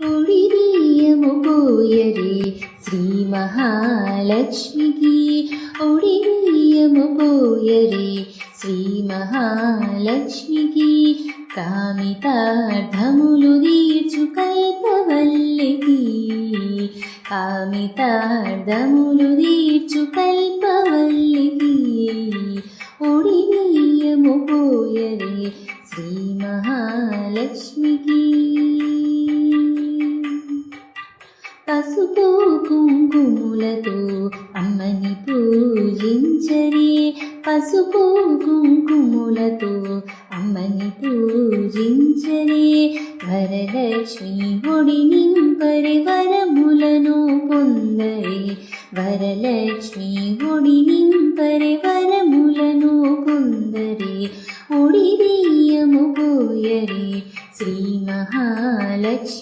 ఒడిబియ్యము పోయరే శ్రీ మహాలక్ష్మికి, ఒడిబియ్యము పోయరే శ్రీ మహాలక్ష్మికి, కామితార్థములు తీర్చు కల్పవల్లికి, కామితార్థములు తీర్చు కల్పవల్లికి, ఒడిబియ్యము పోయరే శ్రీ మహాలక్ష్మికి. పసుపు కుంకుములతో అమ్మని పూజించరే, పసుపు కుంకుములతో అమ్మని పూజించరే, వరలక్ష్మి ఒడి నింపరే వరములను పొందరే, వరలక్ష్మి ఒడి నింపరే వరములను పొందరే, ఒడిబియ్యము పోయరే శ్రీ మహాలక్ష్మి.